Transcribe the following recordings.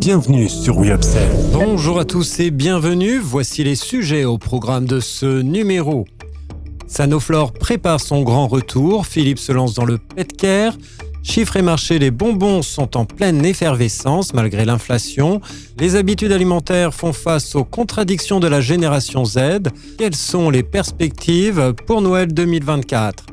Bienvenue sur WeUpsell. Bonjour à tous et bienvenue. Voici les sujets au programme de ce numéro. Sanoflore prépare son grand retour. Philips se lance dans le pet care. Chiffres et marchés des bonbons sont en pleine effervescence malgré l'inflation. Les habitudes alimentaires font face aux contradictions de la génération Z. Quelles sont les perspectives pour Noël 2024 ?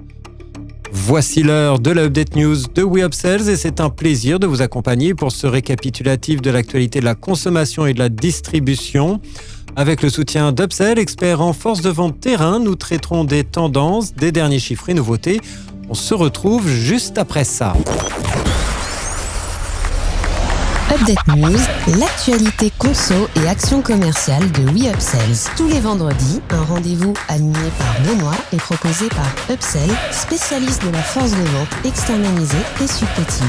Voici l'heure de la Update News de WeUpsells et c'est un plaisir de vous accompagner pour ce récapitulatif de l'actualité de la consommation et de la distribution. Avec le soutien d'Upsell, expert en force de vente terrain, nous traiterons des tendances, des derniers chiffres et nouveautés. On se retrouve juste après ça. Update News, l'actualité conso et action commerciale de WeUpsells. Tous les vendredis, un rendez-vous animé par Benoît et proposé par Upsell, spécialiste de la force de vente externalisée et supplétive.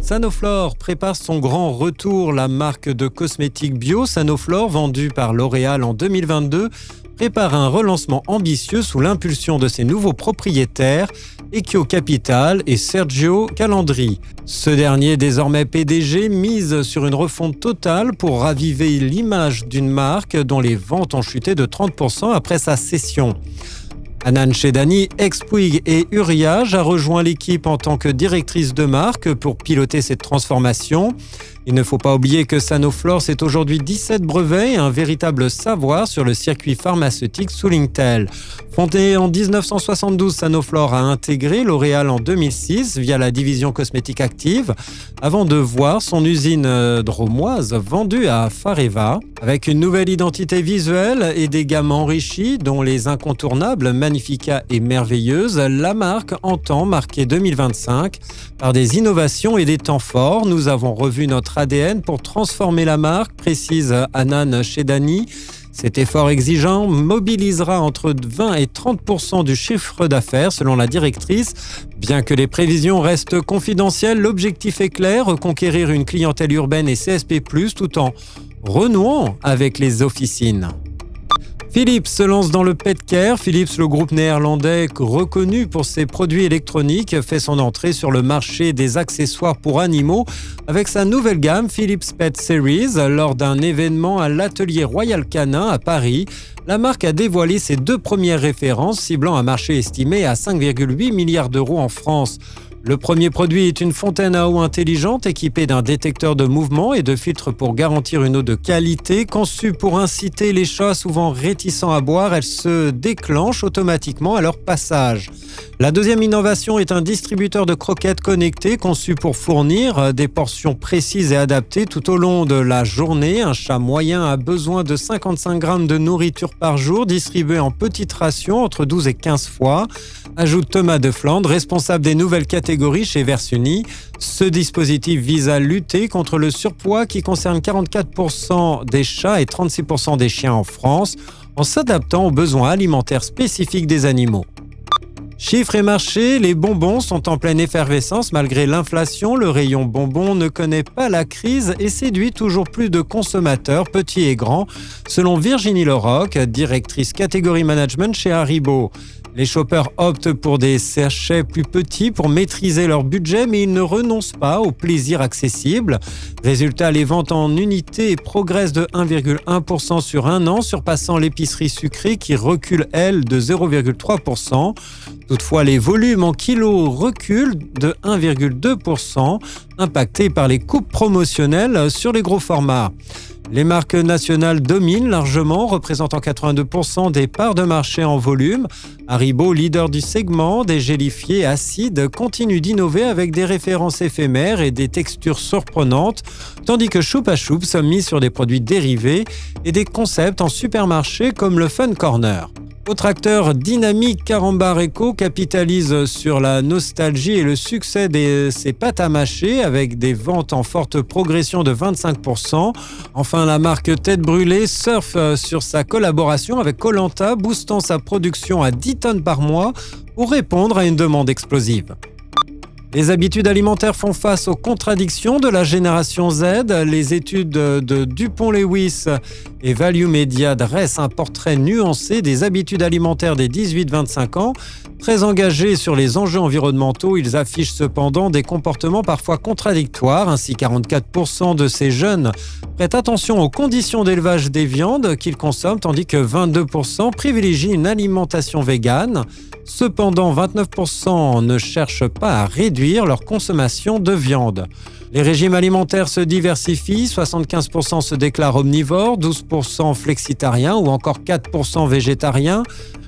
Sanoflore prépare son grand retour. La marque de cosmétiques bio Sanoflore, vendue par L'Oréal en 2022, prépare un relancement ambitieux sous l'impulsion de ses nouveaux propriétaires, Ekio Capital et Sergio Calandri. Ce dernier, désormais PDG, mise sur une refonte totale pour raviver l'image d'une marque dont les ventes ont chuté de 30% après sa cession. Hanan Chedani, ex-Puig et Uriage, a rejoint l'équipe en tant que directrice de marque pour piloter cette transformation. Il ne faut pas oublier que Sanoflore, c'est aujourd'hui 17 brevets et un véritable savoir sur le circuit pharmaceutique sous Intel. Fondée en 1972, Sanoflore a intégré L'Oréal en 2006 via la division cosmétique active, avant de voir son usine dromoise vendue à Fareva. Avec une nouvelle identité visuelle et des gammes enrichies, dont les incontournables Magnifica et Merveilleuse, la marque entend marquer 2025 par des innovations et des temps forts. Nous avons revu notre ADN pour transformer la marque, précise Hanan Chedani. Cet effort exigeant mobilisera entre 20 et 30% du chiffre d'affaires selon la directrice. Bien que les prévisions restent confidentielles, l'objectif est clair, reconquérir une clientèle urbaine et CSP+, tout en renouant avec les officines. Philips se lance dans le pet care. Philips, le groupe néerlandais reconnu pour ses produits électroniques, fait son entrée sur le marché des accessoires pour animaux avec sa nouvelle gamme Philips Pet Series. Lors d'un événement à l'atelier Royal Canin à Paris, la marque a dévoilé ses deux premières références, ciblant un marché estimé à 5,8 milliards d'euros en France. Le premier produit est une fontaine à eau intelligente équipée d'un détecteur de mouvement et de filtres pour garantir une eau de qualité. Conçue pour inciter les chats souvent réticents à boire, elle se déclenche automatiquement à leur passage. La deuxième innovation est un distributeur de croquettes connecté conçu pour fournir des portions précises et adaptées tout au long de la journée. Un chat moyen a besoin de 55 grammes de nourriture par jour, distribuée en petites rations entre 12 et 15 fois. Ajoute Thomas de Flandre, responsable des nouvelles catégories chez Versuni. Ce dispositif vise à lutter contre le surpoids qui concerne 44% des chats et 36% des chiens en France, en s'adaptant aux besoins alimentaires spécifiques des animaux. Chiffres et marchés, les bonbons sont en pleine effervescence malgré l'inflation. Le rayon bonbons ne connaît pas la crise et séduit toujours plus de consommateurs, petits et grands, selon Virginie Leroc, directrice catégorie management chez Haribo. Les shoppers optent pour des sachets plus petits pour maîtriser leur budget, mais ils ne renoncent pas au plaisir accessible. Résultat, les ventes en unités progressent de 1,1% sur un an, surpassant l'épicerie sucrée qui recule, elle, de 0,3%. Toutefois, les volumes en kilos reculent de 1,2%, impactés par les coupes promotionnelles sur les gros formats. Les marques nationales dominent largement, représentant 82% des parts de marché en volume. Haribo, leader du segment des gélifiés acides, continue d'innover avec des références éphémères et des textures surprenantes, tandis que Choupa Choups mise sur des produits dérivés et des concepts en supermarché comme le Fun Corner. Autre acteur dynamique, Carambar Eco capitalise sur la nostalgie et le succès de ses pâtes à mâcher avec des ventes en forte progression de 25%. Enfin, la marque Tête Brûlée surfe sur sa collaboration avec Koh-Lanta, boostant sa production à 10 tonnes par mois pour répondre à une demande explosive. Les habitudes alimentaires font face aux contradictions de la génération Z. Les études de Dupont-Lewis et Value Media dressent un portrait nuancé des habitudes alimentaires des 18-25 ans. Très engagés sur les enjeux environnementaux, ils affichent cependant des comportements parfois contradictoires. Ainsi, 44% de ces jeunes prêtent attention aux conditions d'élevage des viandes qu'ils consomment, tandis que 22% privilégient une alimentation végane. Cependant, 29% ne cherchent pas à réduire leur consommation de viande. Les régimes alimentaires se diversifient, 75% se déclarent omnivores, 12% flexitariens ou encore 4% végétariens.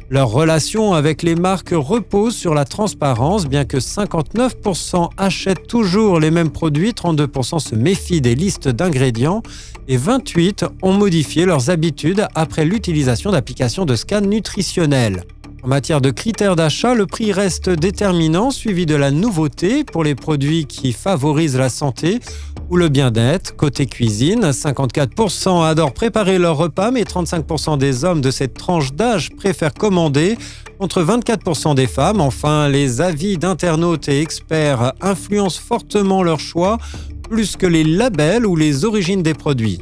Leur relation avec les marques repose sur la transparence, bien que 59% achètent toujours les mêmes produits, 32% se méfient des listes d'ingrédients et 28% ont modifié leurs habitudes après l'utilisation d'applications de scan nutritionnel. En matière de critères d'achat, le prix reste déterminant, suivi de la nouveauté pour les produits qui favorisent la santé ou le bien-être. Côté cuisine, 54% adorent préparer leur repas, mais 35% des hommes de cette tranche d'âge préfèrent commander, contre 24% des femmes. Enfin, les avis d'internautes et experts influencent fortement leur choix, plus que les labels ou les origines des produits.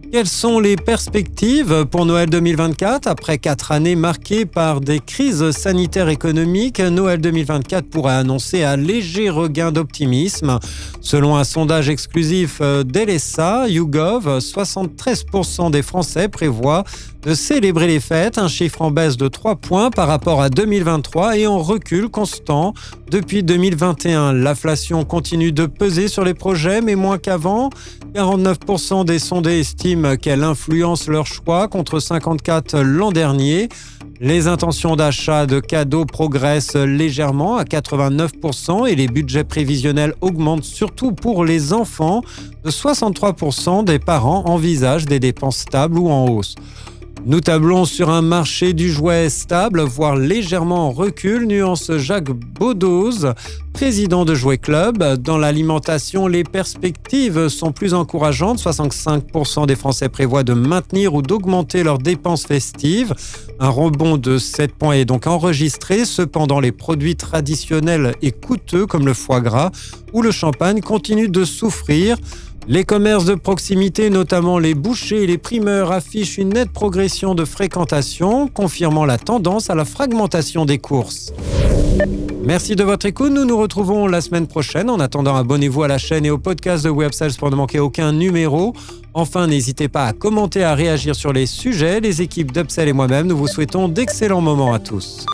Quelles sont les perspectives pour Noël 2024 ? Après 4 années marquées par des crises sanitaires économiques, Noël 2024 pourrait annoncer un léger regain d'optimisme. Selon un sondage exclusif d'LSA, YouGov, 73% des Français prévoient de célébrer les fêtes, un chiffre en baisse de 3 points par rapport à 2023 et en recul constant depuis 2021. L'inflation continue de peser sur les projets, mais moins qu'avant. 49% des sondés estiment qu'elle influence leur choix, contre 54% l'an dernier. Les intentions d'achat de cadeaux progressent légèrement à 89% et les budgets prévisionnels augmentent surtout pour les enfants. De 63% des parents envisagent des dépenses stables ou en hausse. Nous tablons sur un marché du jouet stable, voire légèrement en recul, nuance Jacques Baudoz, président de Jouet Club. Dans l'alimentation, les perspectives sont plus encourageantes. 65% des Français prévoient de maintenir ou d'augmenter leurs dépenses festives. Un rebond de 7 points est donc enregistré. Cependant, les produits traditionnels et coûteux comme le foie gras ou le champagne continuent de souffrir. Les commerces de proximité, notamment les bouchers et les primeurs, affichent une nette progression de fréquentation, confirmant la tendance à la fragmentation des courses. Merci de votre écoute, nous nous retrouvons la semaine prochaine. En attendant, abonnez-vous à la chaîne et au podcast de WeUpsells pour ne manquer aucun numéro. Enfin, n'hésitez pas à commenter, à réagir sur les sujets. Les équipes d'Upsell et moi-même, nous vous souhaitons d'excellents moments à tous.